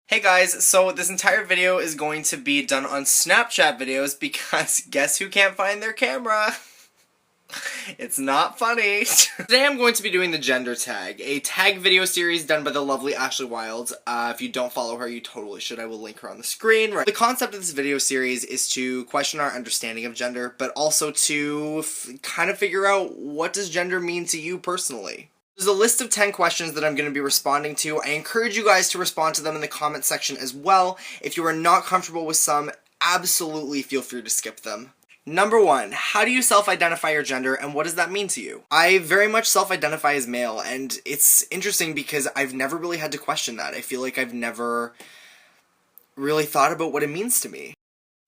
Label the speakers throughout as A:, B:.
A: Hey guys, so this entire video is going to be done on Snapchat videos because guess who can't find their camera? It's not funny. Today I'm going to be doing the gender tag, a tag video series done by the lovely Ashley Wylde. If you don't follow her, you totally should. I will link her on the screen. Right. The concept of this video series is to question our understanding of gender, but also to kind of figure out what does gender mean to you personally. There's a list of 10 questions that I'm going to be responding to. I encourage you guys to respond to them in the comment section as well. If you are not comfortable with some, absolutely feel free to skip them. Number 1, how do you self-identify your gender and what does that mean to you? I very much self-identify as male, and it's interesting because I've never really had to question that. I feel like I've never really thought about what it means to me.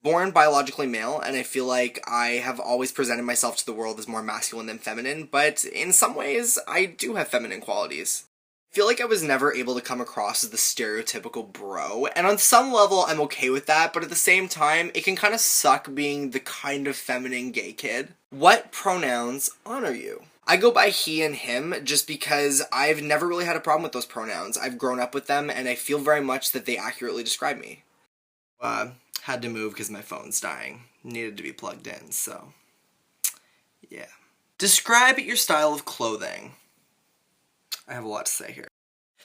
A: Born biologically male, and I feel like I have always presented myself to the world as more masculine than feminine, but in some ways, I do have feminine qualities. I feel like I was never able to come across as the stereotypical bro, and on some level, I'm okay with that, but at the same time, it can kind of suck being the kind of feminine gay kid. What pronouns honor you? I go by he and him just because I've never really had a problem with those pronouns. I've grown up with them, and I feel very much that they accurately describe me. Had to move because my phone's dying. Needed to be plugged in, so yeah. Describe your style of clothing. I have a lot to say here.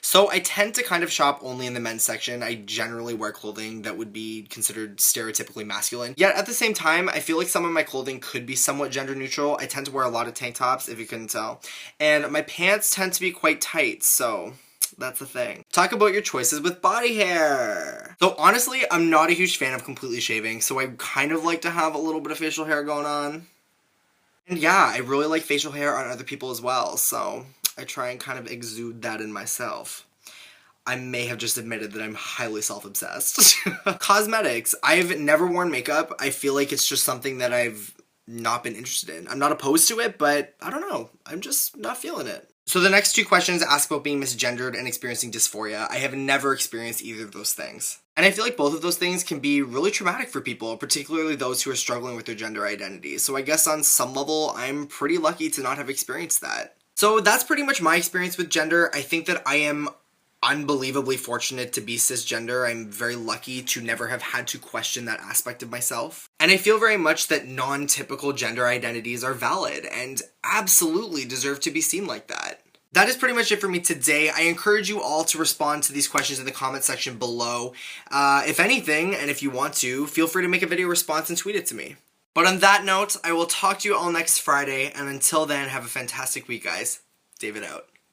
A: So I tend to kind of shop only in the men's section. I generally wear clothing that would be considered stereotypically masculine. Yet at the same time, I feel like some of my clothing could be somewhat gender neutral. I tend to wear a lot of tank tops, if you couldn't tell. And my pants tend to be quite tight, so that's the thing. Talk about your choices with body hair. So honestly, I'm not a huge fan of completely shaving, so I kind of like to have a little bit of facial hair going on. And yeah, I really like facial hair on other people as well, so I try and kind of exude that in myself. I may have just admitted that I'm highly self-obsessed. Cosmetics. I've never worn makeup. I feel like it's just something that I've not been interested in. I'm not opposed to it, but I don't know. I'm just not feeling it. So the next 2 questions ask about being misgendered and experiencing dysphoria. I have never experienced either of those things. And I feel like both of those things can be really traumatic for people, particularly those who are struggling with their gender identity. So I guess on some level, I'm pretty lucky to not have experienced that. So that's pretty much my experience with gender. I think that I am unbelievably fortunate to be cisgender. I'm very lucky to never have had to question that aspect of myself. And I feel very much that non-typical gender identities are valid and absolutely deserve to be seen like that. That is pretty much it for me today. I encourage you all to respond to these questions in the comment section below. If anything, and if you want to, feel free to make a video response and tweet it to me. But on that note, I will talk to you all next Friday, and until then, have a fantastic week, guys. David out.